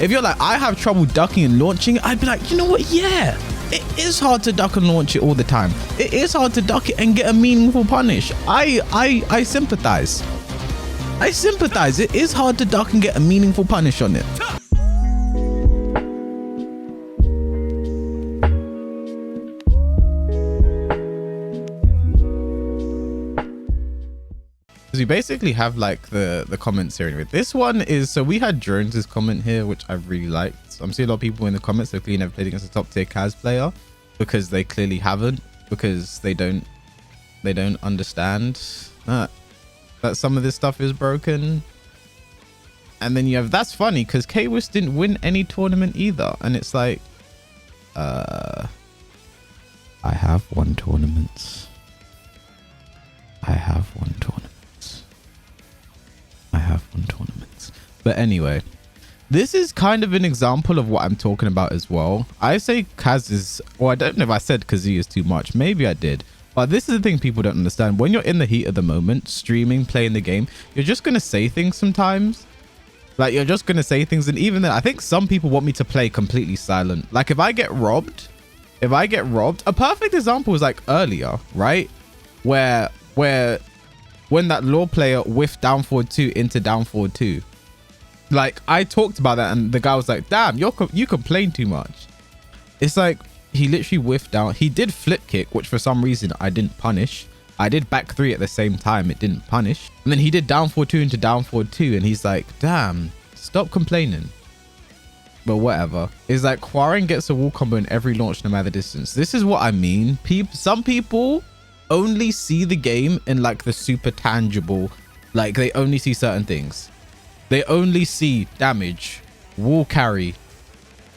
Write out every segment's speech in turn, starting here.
If you're like, I have trouble ducking and launching, I'd be like, you know what? Yeah, it is hard to duck and launch it all the time. It is hard to duck it and get a meaningful punish. I sympathize. I sympathize. It is hard to duck and get a meaningful punish on it. We basically have like the comments here anyway. This one is, so we had Jones's comment here, which I really liked. I'm seeing a lot of people in the comments that clearly never played against a top tier Kaz player because they clearly haven't, because they don't understand that some of this stuff is broken. And then you have, that's funny because Kwis didn't win any tournament either, and it's like I have won tournaments. But anyway, this is kind of an example of what I'm talking about as well. I say Kaz is, or I don't know if I said Kazoo is too much. Maybe I did. But this is the thing people don't understand. When you're in the heat of the moment, streaming, playing the game, you're just going to say things sometimes. Like, you're just going to say things. And even then, I think some people want me to play completely silent. Like, if I get robbed, a perfect example was like earlier, right? Where when that law player whiffed down forward 2 into down forward 2. Like, I talked about that and the guy was like, damn, you complain too much. It's like, he literally whiffed down. He did flip kick, which for some reason I didn't punish. I did back 3 at the same time. It didn't punish. And then he did down forward 2 into down forward 2. And he's like, damn, stop complaining. But whatever. It's like Hwoarang gets a wall combo in every launch no matter the distance. This is what I mean. Some people only see the game in like the super tangible, like they only see certain things. They only see damage, wall carry,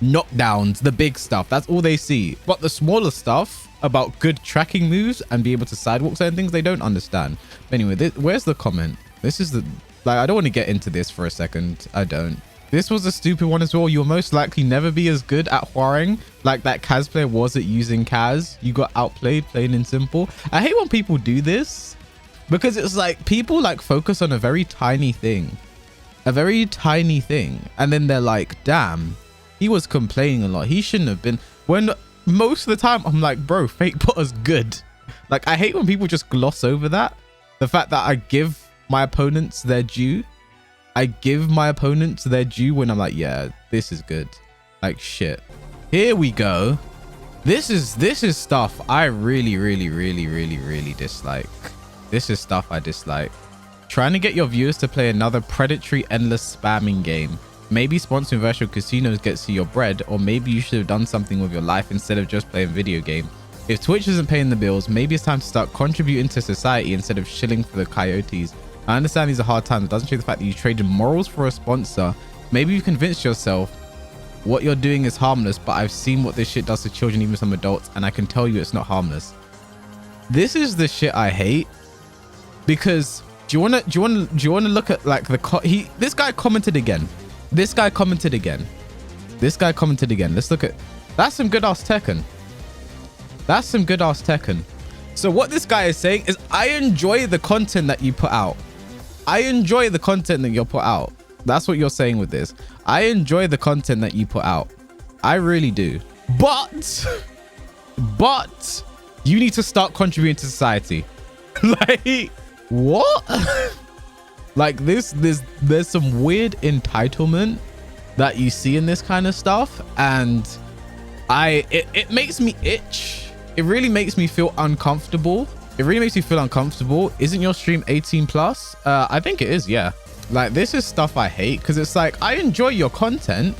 knockdowns, the big stuff. That's all they see. But the smaller stuff about good tracking moves and be able to sidewalk certain things, they don't understand. But anyway, where's the comment? This is the, like, I don't want to get into this for a second. I don't. This was a stupid one as well. You'll most likely never be as good at Hwoarang like that Kaz player was at using Kaz. You got outplayed, plain and simple. I hate when people do this because it's like people like focus on a very tiny thing. And then they're like, damn, he was complaining a lot. He shouldn't have been. When most of the time I'm like, bro, fake potter's good. Like, I hate when people just gloss over that. The fact that I give my opponents their due. When I'm like, yeah, this is good. Like, shit. Here we go. This is stuff I really dislike. This is stuff I dislike. Trying to get your viewers to play another predatory endless spamming game. Maybe sponsoring virtual casinos gets you your bread, or maybe you should have done something with your life instead of just playing video game. If Twitch isn't paying the bills, maybe it's time to start contributing to society instead of shilling for the coyotes. I understand these are hard times. It doesn't change the fact that you traded morals for a sponsor. Maybe you've convinced yourself what you're doing is harmless, but I've seen what this shit does to children, even some adults, and I can tell you it's not harmless. This is the shit I hate, because do you want to look at like this guy commented again. Let's look at, that's some good ass Tekken. So what this guy is saying is, I enjoy the content that you put out. That's what you're saying with this. I enjoy the content that you put out. I really do. But you need to start contributing to society. Like, what? Like, there's some weird entitlement that you see in this kind of stuff, and it makes me itch. It really makes me feel uncomfortable. Isn't your stream 18 plus? I think it is, yeah. Like, this is stuff I hate, because it's like, I enjoy your content,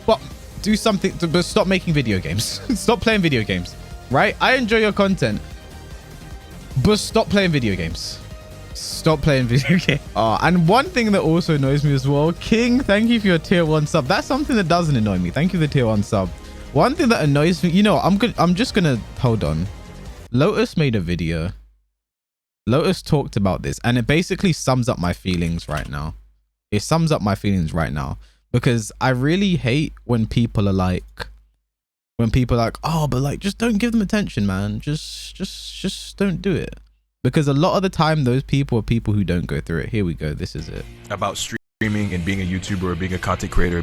but do something but stop making video games. Stop playing video games, right? I enjoy your content, but stop playing video games. And one thing that also annoys me as well, King, thank you for your tier 1 sub. That's something that doesn't annoy me. Thank you for the tier 1 sub. One thing that annoys me, you know, I'm just gonna hold on. Lotus made a video. Lotus talked about this, and it basically sums up my feelings right now. Because I really hate when people are like, oh, but like, just don't give them attention, man. Just don't do it. Because a lot of the time, those people are people who don't go through it. Here we go. This is it. About street. streaming and being a YouTuber or being a content creator,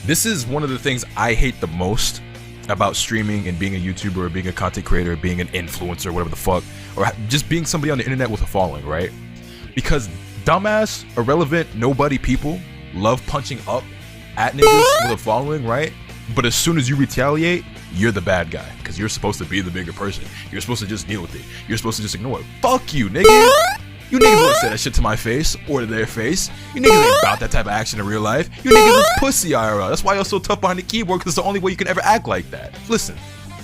this is one of the things I hate the most about streaming and being a YouTuber or being a content creator, being an influencer, whatever the fuck, or just being somebody on the internet with a following, right? Because dumbass, irrelevant, nobody people love punching up at niggas with a following, right? But as soon as you retaliate, you're the bad guy because you're supposed to be the bigger person. You're supposed to just deal with it. You're supposed to just ignore it. Fuck you, nigga. You niggas wouldn't say that shit to my face or to their face. You niggas ain't about that type of action in real life. You niggas is pussy IRL. That's why you're so tough behind the keyboard, because it's the only way you can ever act like that. Listen,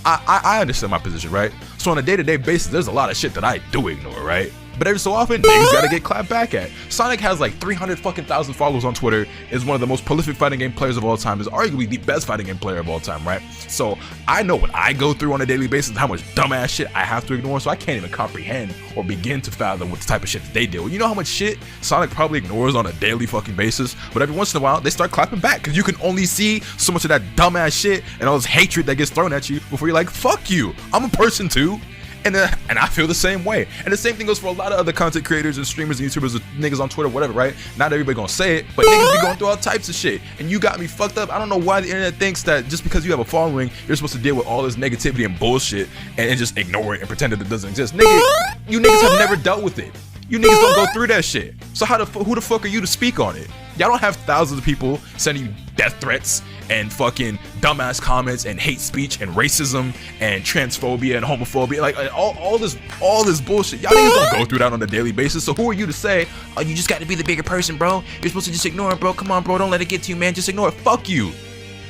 I understand my position, right? So on a day-to-day basis, there's a lot of shit that I do ignore, right? But every so often, niggas gotta get clapped back at. Sonic has like 300,000 followers on Twitter, is one of the most prolific fighting game players of all time, is arguably the best fighting game player of all time, right? So I know what I go through on a daily basis, how much dumbass shit I have to ignore, so I can't even comprehend or begin to fathom what the type of shit that they deal with. You know how much shit Sonic probably ignores on a daily fucking basis, but every once in a while, they start clapping back, because you can only see so much of that dumbass shit and all this hatred that gets thrown at you before you're like, fuck you, I'm a person too. And I feel the same way. And the same thing goes for a lot of other content creators and streamers and YouTubers, niggas on Twitter, whatever, right? Not everybody gonna say it, but niggas be going through all types of shit. And you got me fucked up. I don't know why the internet thinks that just because you have a following, you're supposed to deal with all this negativity and bullshit and just ignore it and pretend that it doesn't exist. Nigga, you niggas have never dealt with it. You niggas don't go through that shit. So who the fuck are you to speak on it? Y'all don't have thousands of people sending you death threats and fucking dumbass comments and hate speech and racism and transphobia and homophobia, like all this bullshit. Y'all niggas don't go through that on a daily basis. So who are you to say, oh, you just got to be the bigger person, bro? You're supposed to just ignore it, bro. Come on, bro. Don't let it get to you, man. Just ignore it. Fuck you.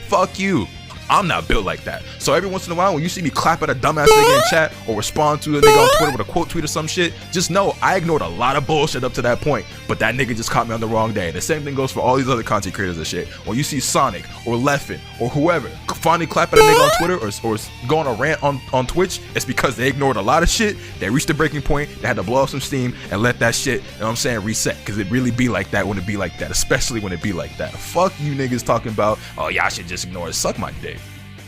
Fuck you. I'm not built like that. So every once in a while, when you see me clap at a dumbass nigga in chat or respond to a nigga on Twitter with a quote tweet or some shit, just know I ignored a lot of bullshit up to that point, but that nigga just caught me on the wrong day. The same thing goes for all these other content creators and shit. When you see Sonic or Leffen or whoever finally clap at a nigga on Twitter or go on a rant on Twitch, it's because they ignored a lot of shit. They reached a breaking point. They had to blow off some steam and let that shit, you know what I'm saying, reset. Because it really be like that when it be like that, especially when it be like that. Fuck you niggas talking about, oh, y'all should just ignore it. Suck my dick.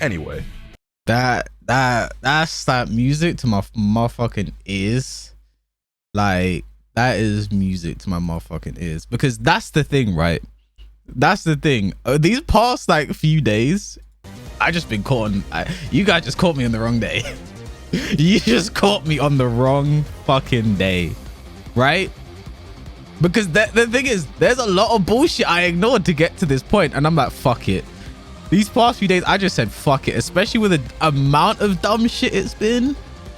Anyway, that's that music to my motherfucking ears. Like, that is music to my motherfucking ears, because that's the thing, right? That's the thing. These past like few days, I just been caught on. You guys just caught me on the wrong day. You just caught me on the wrong fucking day, right? Because the thing is, there's a lot of bullshit I ignored to get to this point, and I'm like, fuck it. These past few days, I just said fuck it, especially with the amount of dumb shit it's been,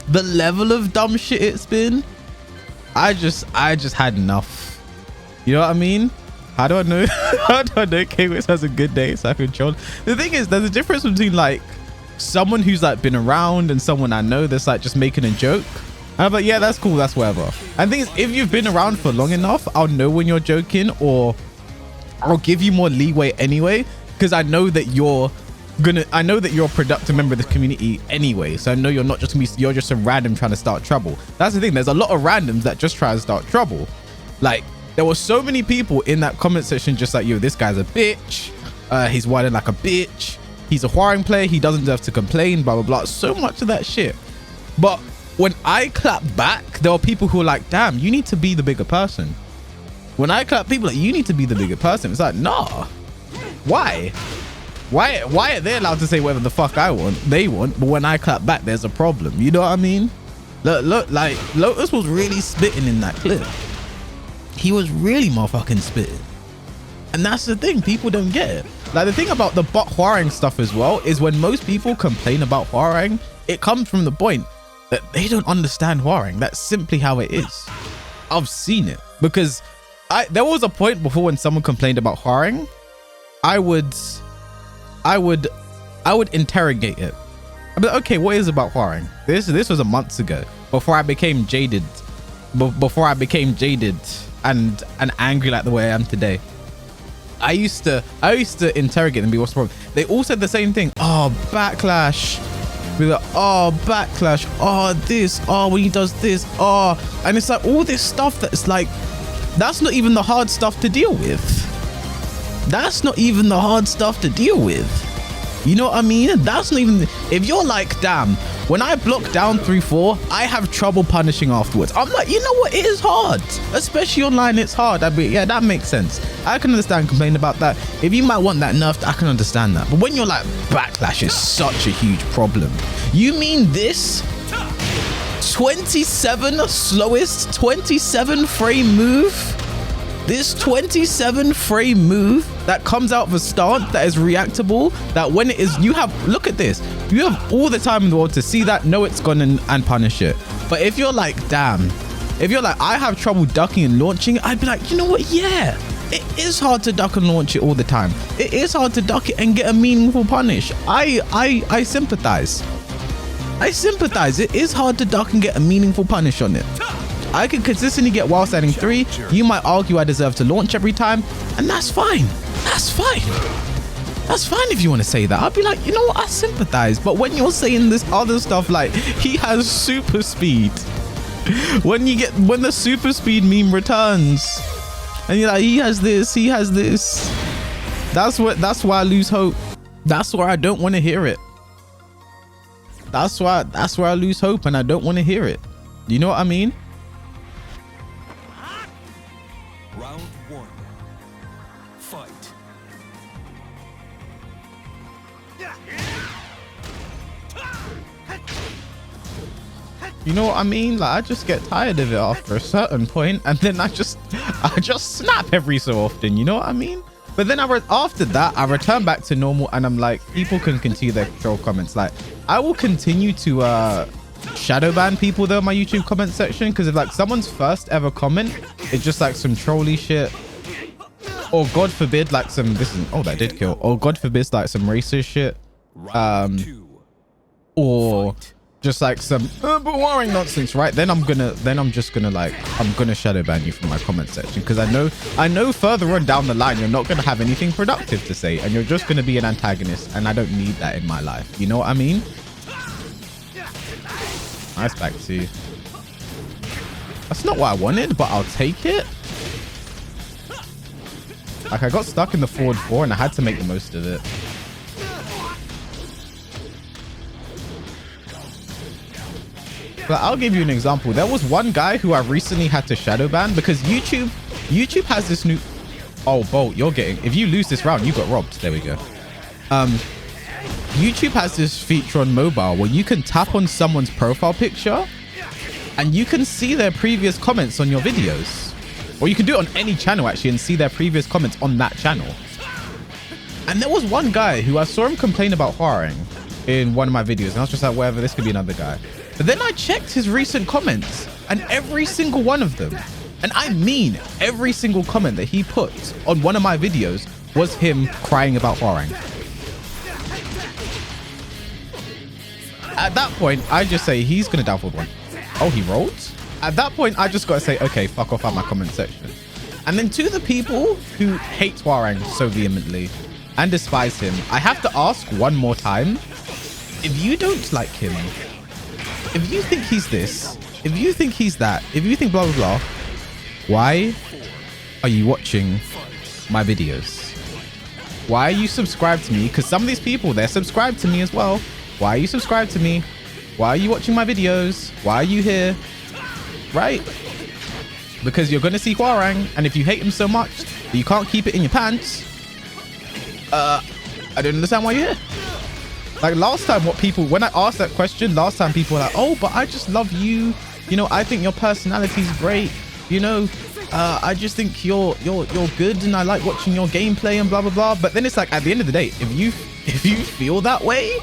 the level of dumb shit it's been. I just had enough. You know what I mean? How do I know? How do I know K-Wix has a good day so I can chill? The thing is, there's a difference between like someone who's like been around and someone I know that's like just making a joke. And I'm like, yeah, that's cool, that's whatever. And the thing is, if you've been around for long enough, I'll know when you're joking, or I'll give you more leeway anyway. Because I know that you're a productive member of the community anyway. So I know you're not just you're just a random trying to start trouble. That's the thing. There's a lot of randoms that just try to start trouble. Like, there were so many people in that comment section just like, yo, this guy's a bitch. He's whining like a bitch. He's a Hwoarang player. He doesn't deserve to complain, blah, blah, blah. So much of that shit. But when I clapped back, there were people who were like, damn, you need to be the bigger person. When I clap, people like, you need to be the bigger person. It's like, nah. Why are they allowed to say whatever the fuck they want, but when I clap back, there's a problem? You know what I mean? Look, like Lotus was really spitting in that clip. He was really motherfucking spitting. And that's the thing, people don't get it. Like, the thing about the bot Hwoarang stuff as well is when most people complain about Hwoarang, it comes from the point that they don't understand Hwoarang. That's simply how it is. I've seen it, because there was a point before when someone complained about Hwoarang, I would interrogate it. I'd be like, okay, what is about Hwoarang? This was a month ago, before I became jaded, and angry like the way I am today. I used to interrogate them and be, what's the problem? They all said the same thing. Oh, backlash. Be like, oh, backlash. Oh, this. Oh, when he does this. Oh, and it's like all this stuff that's like, that's not even the hard stuff to deal with. That's not even the hard stuff to deal with. You know what I mean? That's not even, if you're like, damn, When I block down 3-4, I have trouble punishing afterwards. I'm like, you know what? It is hard, especially online. It's hard. I mean, yeah, that makes sense. I can understand complaining about that. If you might want that nerfed, I can understand that. But when you're like, backlash is such a huge problem. You mean this 27 slowest 27 frame move? This 27 frame move that comes out of a stance that is reactable, that when it is, you have, look at this, you have all the time in the world to see that, know it's gone and punish it. But if you're like, damn, if you're like, I have trouble ducking and launching, I'd be like, you know what? Yeah, it is hard to duck and launch it all the time. It is hard to duck it and get a meaningful punish. I sympathize. I sympathize. It is hard to duck and get a meaningful punish on it. I can consistently get while standing 3. You might argue I deserve to launch every time, and that's fine. That's fine. That's fine if you want to say that. I'll be like, you know what? I sympathize. But when you're saying this other stuff like he has super speed, when the super speed meme returns, and you're like, he has this, that's why I lose hope. That's where I don't want to hear it. That's where I lose hope, and I don't want to hear it. You know what I mean? Round 1. Fight. You know what I mean? Like, I just get tired of it after a certain point, and then I just snap every so often. You know what I mean? But then after that, I return back to normal, and I'm like, people can continue their troll comments. Like, I will continue to shadow ban people though in my YouTube comment section, because if like someone's first ever comment, it's just like some trolly shit, or God forbid like some that did kill, or God forbid like some racist shit, or just like some Hwoarang nonsense, right? Then I'm just gonna shadow ban you from my comment section, because I know further on down the line you're not gonna have anything productive to say, and you're just gonna be an antagonist, and I don't need that in my life. You know what I mean? Nice back two. That's not what I wanted, but I'll take it. Like, I got stuck in the forward 4 and I had to make the most of it. But I'll give you an example. There was one guy who I recently had to shadow ban because YouTube has this new... Oh, Bolt, you're getting... If you lose this round, you got robbed. There we go. YouTube has this feature on mobile where you can tap on someone's profile picture and you can see their previous comments on your videos. Or you can do it on any channel actually and see their previous comments on that channel. And there was one guy who I saw him complain about Hwoarang in one of my videos, and I was just like, whatever, this could be another guy. But then I checked his recent comments, and every single one of them, and I mean every single comment that he put on one of my videos, was him crying about Hwoarang. At that point, I just say he's gonna down forward 1. Oh, he rolled? At that point, I just gotta say, okay, fuck off out my comment section. And then to the people who hate Hwoarang so vehemently and despise him, I have to ask one more time, if you don't like him, if you think he's this, if you think he's that, if you think blah, blah, blah, why are you watching my videos? Why are you subscribed to me? Because some of these people, they're subscribed to me as well. Why are you subscribed to me? Why are you watching my videos? Why are you here? Right? Because you're going to see Hwoarang, and if you hate him so much that you can't keep it in your pants, I don't understand why you're here. Like last time, when I asked that question, last time people were like, oh, but I just love you. You know, I think your personality is great. You know, I just think you're good, and I like watching your gameplay and blah, blah, blah. But then it's like, at the end of the day, if you feel that way,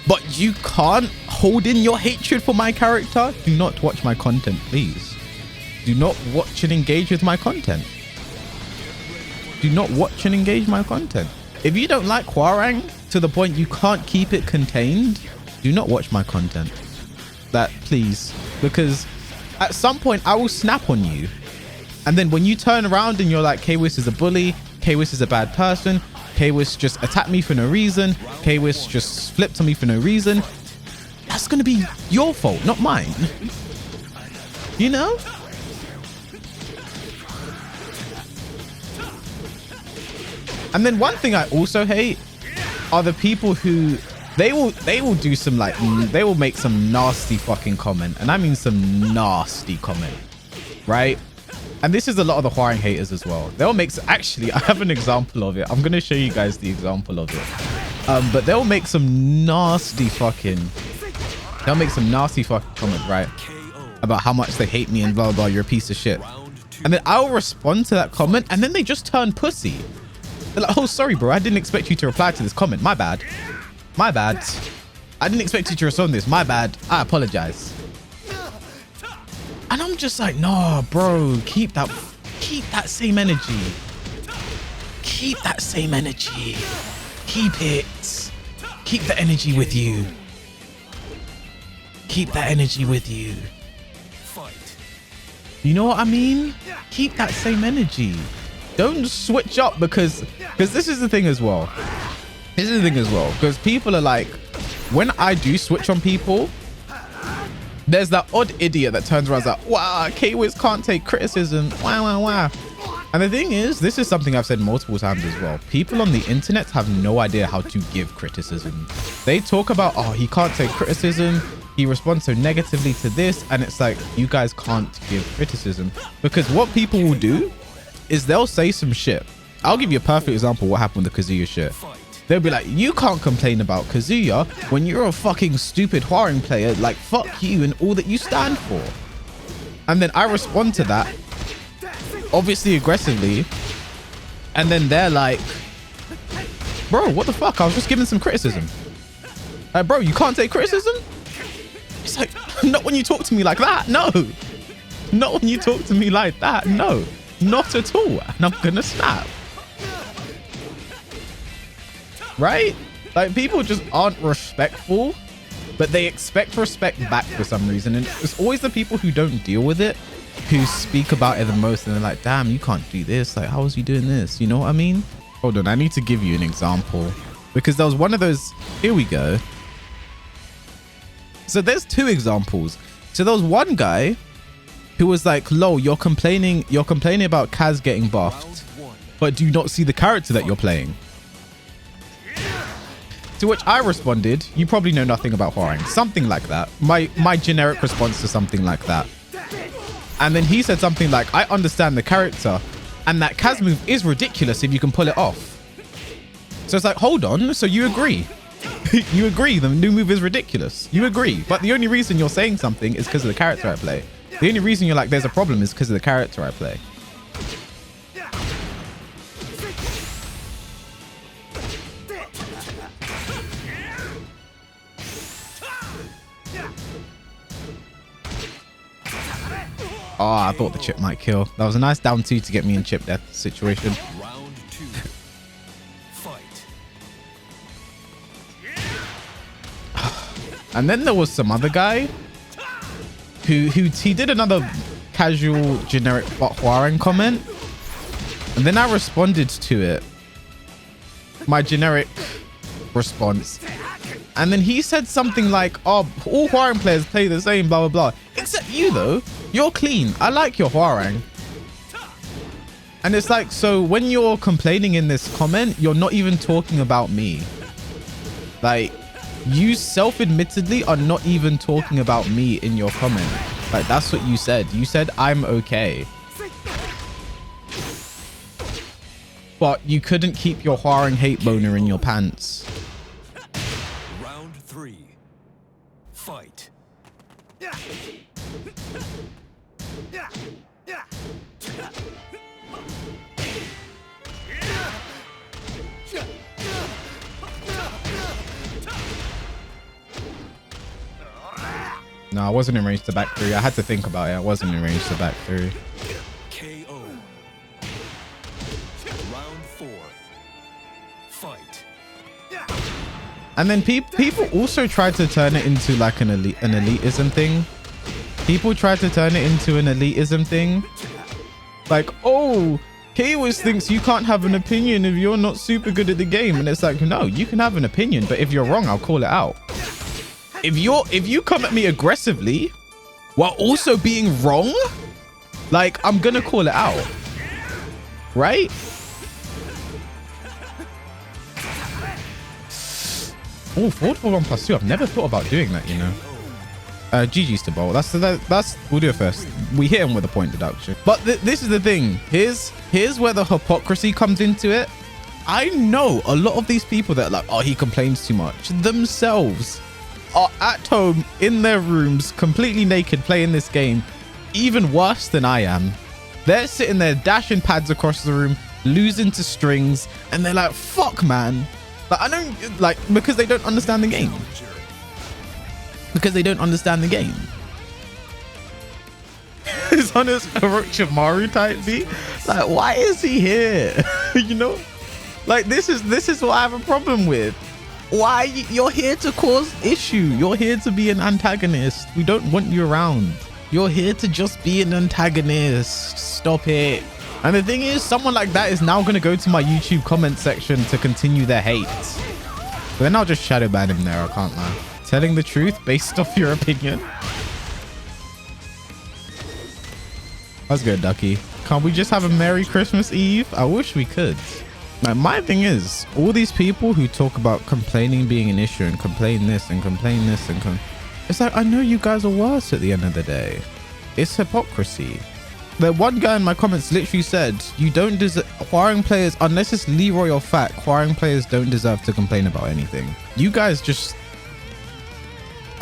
but you can't hold in your hatred for my character, do not watch my content, please. Do not watch and engage with my content. Do not watch and engage my content. If you don't like Hwoarang to the point you can't keep it contained, do not watch my content. That, please. Because at some point, I will snap on you. And then when you turn around and you're like, Kwis is a bully, Kwis is a bad person, Kwis just attacked me for no reason, Kwis just flipped on me for no reason, that's going to be your fault, not mine. You know? And then one thing I also hate are the people who they will do some like, they will make some nasty fucking comment, and I mean some nasty comment, right? And this is a lot of the Hwoarang haters as well. They'll make, actually, I have an example of it. I'm gonna show you guys the example of it. But they'll make some nasty fucking, comment, right, about how much they hate me and blah blah, you're a piece of shit. And then I'll respond to that comment, and then they just turn pussy. They're like, oh, sorry, bro, I didn't expect you to reply to this comment. My bad. My bad. I didn't expect you to respond to this. My bad. I apologize. And I'm just like, nah, bro, keep that same energy. Keep that same energy. Keep it. Keep the energy with you. Keep that energy with you. You know what I mean? Keep that same energy. Don't switch up because this is the thing as well. This is the thing as well. Because people are like, when I do switch on people, there's that odd idiot that turns around and is like, wow, K-Wiz can't take criticism. Wow. And the thing is, this is something I've said multiple times as well. People on the internet have no idea how to give criticism. They talk about, oh, he can't take criticism. He responds so negatively to this. And it's like, you guys can't give criticism. Because what people will do is they'll say some shit. I'll give you a perfect example of what happened with the Kazuya shit. They'll be like, you can't complain about Kazuya when you're a fucking stupid Hwoarang player. Like, fuck you and all that you stand for. And then I respond to that, obviously aggressively. And then they're like, bro, what the fuck? I was just giving some criticism. Like, bro, you can't take criticism? It's like, not when you talk to me like that. No. Not when you talk to me like that. No. Not at all. And I'm gonna snap. Right? Like, people just aren't respectful, but they expect respect back for some reason. And it's always the people who don't deal with it who speak about it the most. And they're like, damn, you can't do this. Like, how was you doing this? You know what I mean? Hold on, I need to give you an example, because there was one of those. Here we go. So there's two examples. So there was one guy who was like, lol, you're complaining about Kaz getting buffed, but do you not see the character that you're playing? To which I responded, you probably know nothing about Hwoarang. Something like that. My generic response to something like that. And then he said something like, I understand the character, and that Kaz move is ridiculous if you can pull it off. So it's like, hold on, so you agree? You agree the new move is ridiculous. You agree. But the only reason you're saying something is because of the character I play. The only reason you're like, there's a problem is because of the character I play. Oh, I thought the chip might kill. That was a nice down two to get me in chip death situation. Round 2. Fight. And then there was some other guy who he did another casual generic Hwoarang comment, and then I responded to it, my generic response, and then he said something like, oh, all Hwoarang players play the same, blah blah blah, except you though, you're clean, I like your Hwoarang. And it's like, so when you're complaining in this comment, you're not even talking about me. Like, you self-admittedly are not even talking about me in your comment. Like, that's what you said. You said I'm okay, but you couldn't keep your Hwoarang hate boner in your pants. Round 3. Fight. No, I wasn't in range to back three. I had to think about it. I wasn't in range to back three. KO. Round 4. Fight. And then people also tried to turn it into like an elitism thing. People tried to turn it into an elitism thing. Like, oh, K-Wiz thinks you can't have an opinion if you're not super good at the game. And it's like, no, you can have an opinion, but if you're wrong, I'll call it out. If you come at me aggressively while also being wrong, like, I'm gonna call it out, right? Oh, forward for 1+2. I've never thought about doing that, you know. GG's to Bolt. That's we'll do it first. We hit him with a point deduction. But this is the thing. Here's where the hypocrisy comes into it. I know a lot of these people that are like, oh, he complains too much, themselves are at home in their rooms, completely naked, playing this game, even worse than I am. They're sitting there dashing pads across the room, losing to strings, and they're like, fuck, man. Like, I don't, like, because they don't understand the game. Because they don't understand the game. It's on his Orochimaru type beat. Like, why is he here? You know? Like, this is what I have a problem with. Why? You're here to cause issue. You're here to be an antagonist. We don't want you around. You're here to just be an antagonist. Stop it. And the thing is, someone like that is now going to go to my YouTube comment section to continue their hate. But then I'll just shadow ban him there. I can't lie. Telling the truth based off your opinion. That's good, Ducky. Can't we just have a Merry Christmas Eve? I wish we could. Like, my thing is, all these people who talk about complaining being an issue and complain this and complain this and it's like, I know you guys are worse at the end of the day. It's hypocrisy. The one guy in my comments literally said, you don't deserve, Hwoarang players, unless it's Leroy or Fat, Hwoarang players don't deserve to complain about anything. You guys just,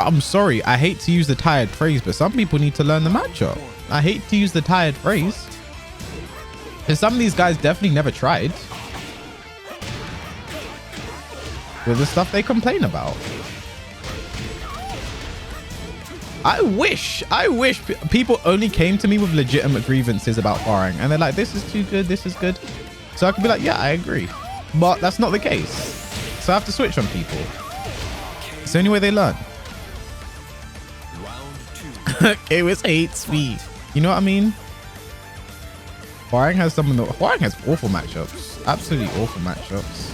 I'm sorry, I hate to use the tired phrase, but some people need to learn the matchup. I hate to use the tired phrase, because some of these guys definitely never tried with the stuff they complain about. I wish people only came to me with legitimate grievances about Hwoarang, and they're like, this is too good, this is good. So I could be like, yeah, I agree. But that's not the case. So I have to switch on people. It's the only way they learn. Kawis hates me. You know what I mean? Hwoarang has Hwoarang has awful matchups. Absolutely awful matchups.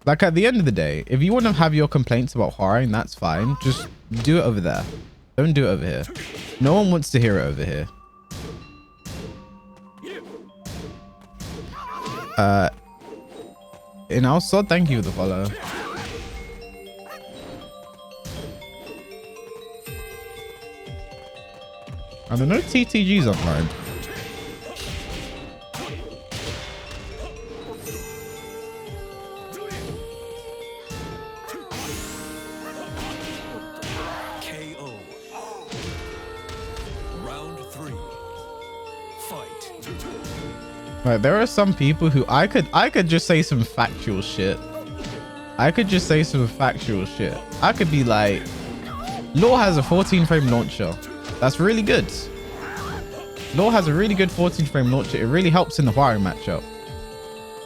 Like, at the end of the day, if you want to have your complaints about Hwoarang, that's fine. Just do it over there. Don't do it over here. No one wants to hear it over here. And also, thank you for the follow. And there are no TTGs online. Like, there are some people who I could just say some factual shit. I could just say some factual shit. I could be like, Law has a 14 frame launcher. That's really good. Law has a really good 14 frame launcher. It really helps in the Hwoarang matchup.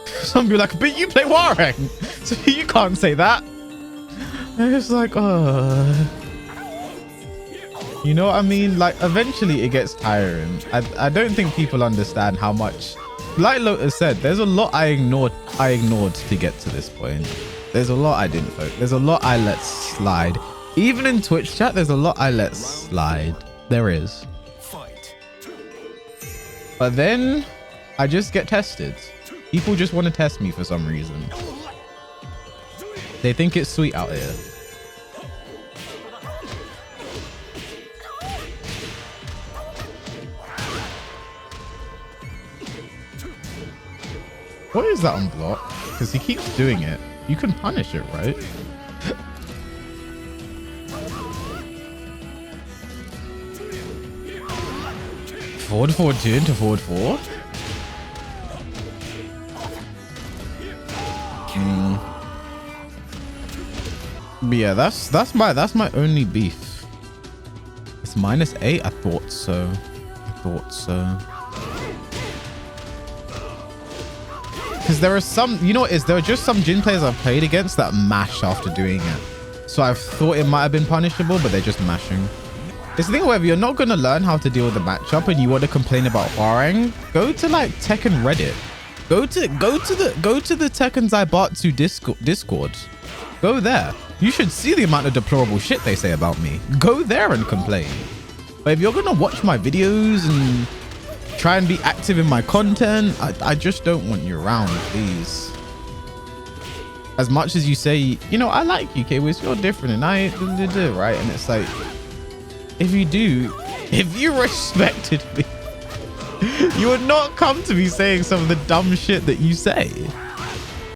Some people are like, but you play Hwoarang, so you can't say that. And it's like, you know what I mean? Like, eventually it gets tiring. I don't think people understand how much, like Lotus said, there's a lot I ignored to get to this point. There's a lot I didn't focus. There's a lot I let slide. Even in Twitch chat, there's a lot I let slide. There is. But then I just get tested. People just want to test me for some reason. They think it's sweet out here. What is that on block? Because he keeps doing it. You can punish it, right? Forward 2 into forward 4. But yeah, that's my only beef. It's -8. I thought so. Because there are some, you know what is, there are just some Jin players I've played against that mash after doing it. So I've thought it might have been punishable, but they're just mashing. It's the thing where if you're not going to learn how to deal with the matchup and you want to complain about Hwoarang, go to like Tekken Reddit. Go to the Tekken Zaibatsu Discord. Go there. You should see the amount of deplorable shit they say about me. Go there and complain. But if you're going to watch my videos and try and be active in my content. I just don't want you around, please. As much as you say, you know, I like you, K-Wiz, you're different and I right? And it's like, if you respected me, you would not come to me saying some of the dumb shit that you say.